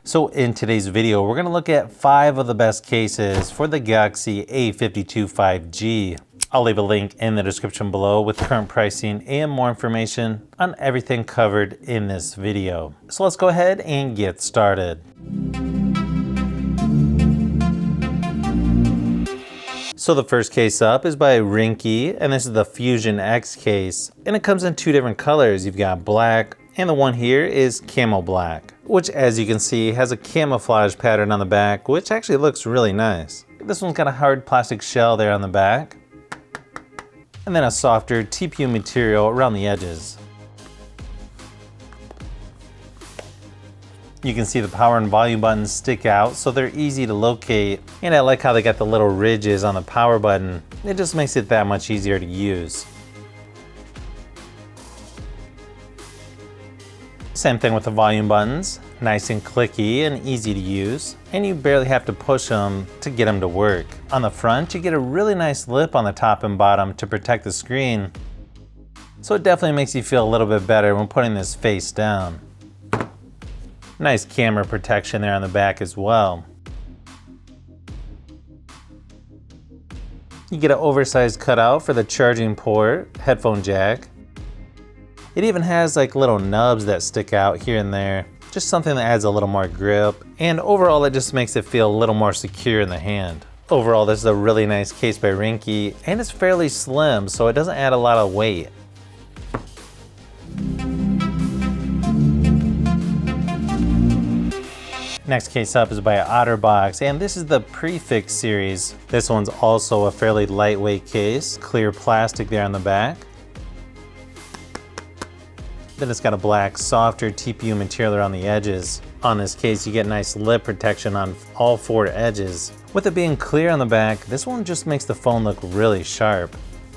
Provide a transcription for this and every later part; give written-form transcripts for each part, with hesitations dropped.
So in today's video, we're gonna look at 5 of the best cases for the Galaxy A52 5G. I'll leave a link in the description below with current pricing and more information on everything covered in this video. So let's go ahead and get started. So the first case up is by Rinky, and this is the Fusion X case. And it comes in 2 different colors. You've got black, and the one here is Camo Black, which as you can see has a camouflage pattern on the back, which actually looks really nice. This one's got a hard plastic shell there on the back, and then a softer TPU material around the edges. You can see the power and volume buttons stick out, so they're easy to locate. And I like how they got the little ridges on the power button. It just makes it that much easier to use. Same thing with the volume buttons. Nice and clicky and easy to use. And you barely have to push them to get them to work. On the front, you get a really nice lip on the top and bottom to protect the screen. So it definitely makes you feel a little bit better when putting this face down. Nice camera protection there on the back as well. You get an oversized cutout for the charging port, headphone jack. It even has like little nubs that stick out here and there. Just something that adds a little more grip. And overall it just makes it feel a little more secure in the hand. Overall this is a really nice case by Rinky, and it's fairly slim so it doesn't add a lot of weight. Next case up is by Otterbox, and this is the Prefix series. This one's also a fairly lightweight case, clear plastic there on the back. Then it's got a black, softer TPU material around the edges. On this case, you get nice lip protection on all 4 edges. With it being clear on the back, this one just makes the phone look really sharp.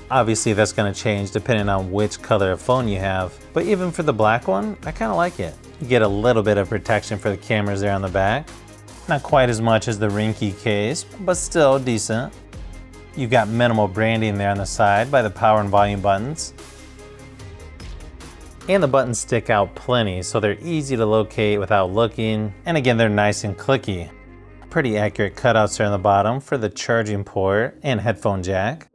Obviously, that's gonna change depending on which color of phone you have, but even for the black one, I kinda like it. You get a little bit of protection for the cameras there on the back. Not quite as much as the Rinky case, but still decent. You've got minimal branding there on the side by the power and volume buttons. And the buttons stick out plenty, so they're easy to locate without looking. And again, they're nice and clicky. Pretty accurate cutouts there on the bottom for the charging port and headphone jack.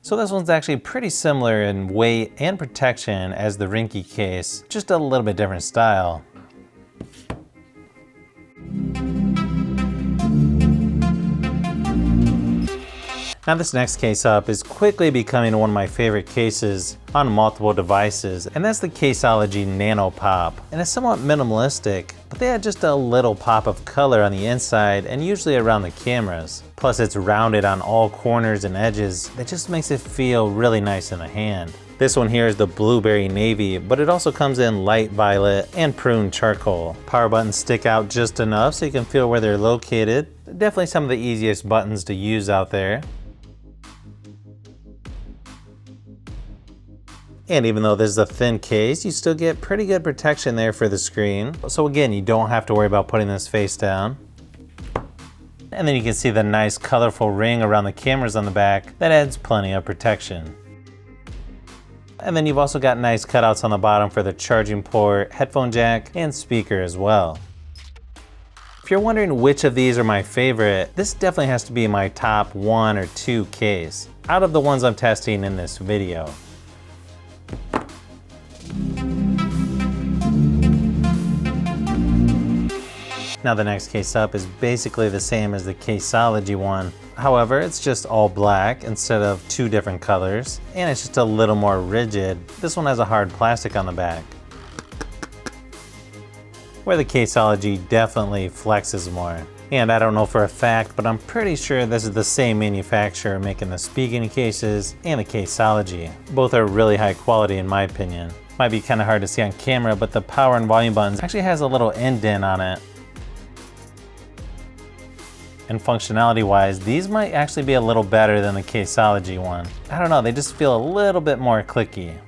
So this one's actually pretty similar in weight and protection as the Rinky case, just a little bit different style. Now this next case up is quickly becoming one of my favorite cases on multiple devices, and that's the Caseology NanoPop. And it's somewhat minimalistic, but they add just a little pop of color on the inside and usually around the cameras. Plus it's rounded on all corners and edges. That just makes it feel really nice in the hand. This one here is the blueberry navy, but it also comes in light violet and prune charcoal. Power buttons stick out just enough so you can feel where they're located. Definitely some of the easiest buttons to use out there. And even though this is a thin case, you still get pretty good protection there for the screen. So again, you don't have to worry about putting this face down. And then you can see the nice colorful ring around the cameras on the back. That adds plenty of protection. And then you've also got nice cutouts on the bottom for the charging port, headphone jack, and speaker as well. If you're wondering which of these are my favorite, this definitely has to be my top 1 or 2 case out of the ones I'm testing in this video. Now the next case up is basically the same as the Caseology one. However, it's just all black instead of 2 different colors, and it's just a little more rigid. This one has a hard plastic on the back, where the Caseology definitely flexes more. And I don't know for a fact, but I'm pretty sure this is the same manufacturer making the Spigen cases and the Caseology. Both are really high quality in my opinion. Might be kind of hard to see on camera, but the power and volume buttons actually has a little indent on it. And functionality wise, these might actually be a little better than the Caseology one. I don't know, they just feel a little bit more clicky.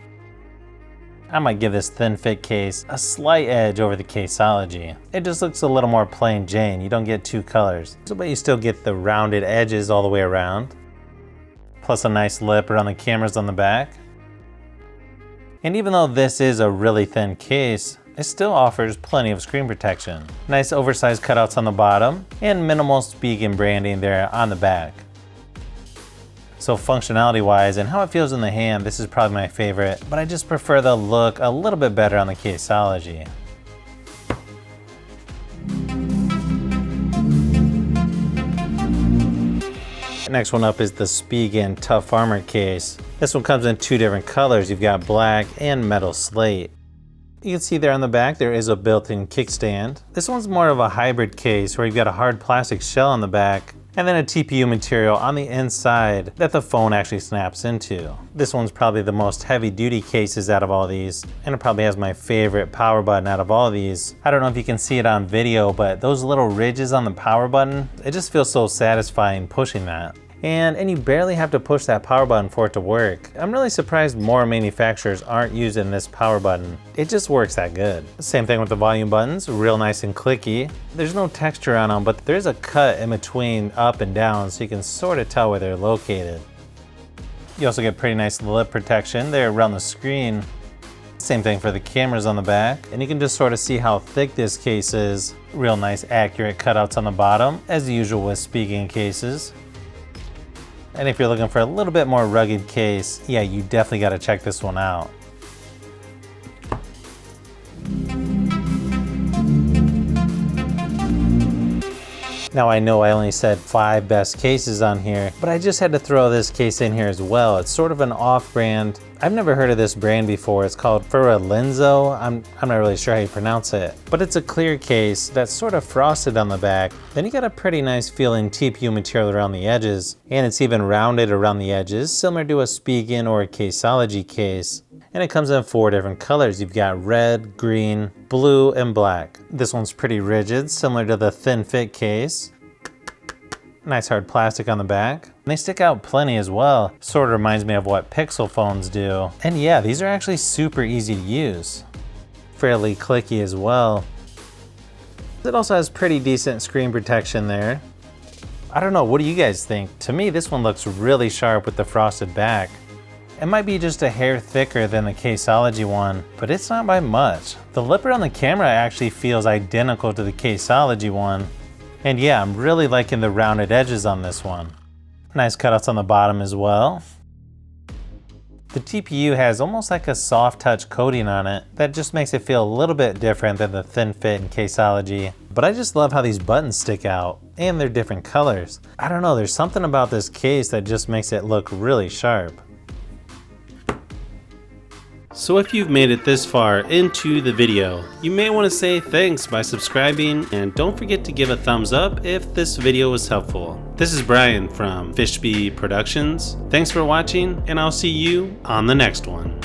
I might give this thin fit case a slight edge over the Caseology. It just looks a little more plain Jane. You don't get 2 colors, but you still get the rounded edges all the way around. Plus a nice lip around the cameras on the back. And even though this is a really thin case, it still offers plenty of screen protection. Nice oversized cutouts on the bottom and minimal Spigen branding there on the back. So functionality wise and how it feels in the hand, this is probably my favorite, but I just prefer the look a little bit better on the Caseology. Next one up is the Spigen Tough Armor case. This one comes in two different colors. You've got black and metal slate. You can see there on the back there is a built-in kickstand. This one's more of a hybrid case where you've got a hard plastic shell on the back and then a TPU material on the inside that the phone actually snaps into. This one's probably the most heavy-duty cases out of all these, and it probably has my favorite power button out of all of these. I don't know if you can see it on video, but those little ridges on the power button, it just feels so satisfying pushing that. And you barely have to push that power button for it to work. I'm really surprised more manufacturers aren't using this power button. It just works that good. Same thing with the volume buttons, real nice and clicky. There's no texture on them, but there's a cut in between up and down so you can sort of tell where they're located. You also get pretty nice lip protection there around the screen. Same thing for the cameras on the back. And you can just sort of see how thick this case is. Real nice accurate cutouts on the bottom, as usual with Spigen cases. And if you're looking for a little bit more rugged case, yeah, you definitely got to check this one out. Now I know I only said 5 best cases on here, but I just had to throw this case in here as well. It's sort of an off-brand. I've never heard of this brand before. It's called Lenso. I'm not really sure how you pronounce it, but it's a clear case that's sort of frosted on the back. Then you got a pretty nice feeling TPU material around the edges, and it's even rounded around the edges, similar to a Spigen or a Caseology case. And it comes in 4 different colors. You've got red, green, blue, and black. This one's pretty rigid, similar to the thin fit case. Nice hard plastic on the back. And they stick out plenty as well. Sort of reminds me of what Pixel phones do. And yeah, these are actually super easy to use. Fairly clicky as well. It also has pretty decent screen protection there. I don't know, what do you guys think? To me, this one looks really sharp with the frosted back. It might be just a hair thicker than the Caseology one, but it's not by much. The lipper on the camera actually feels identical to the Caseology one. And yeah, I'm really liking the rounded edges on this one. Nice cutouts on the bottom as well. The TPU has almost like a soft touch coating on it that just makes it feel a little bit different than the thin fit and Caseology. But I just love how these buttons stick out and they're different colors. I don't know, there's something about this case that just makes it look really sharp. So if you've made it this far into the video, you may want to say thanks by subscribing, and don't forget to give a thumbs up if this video was helpful. This is Brian from Fishbee Productions. Thanks for watching, and I'll see you on the next one.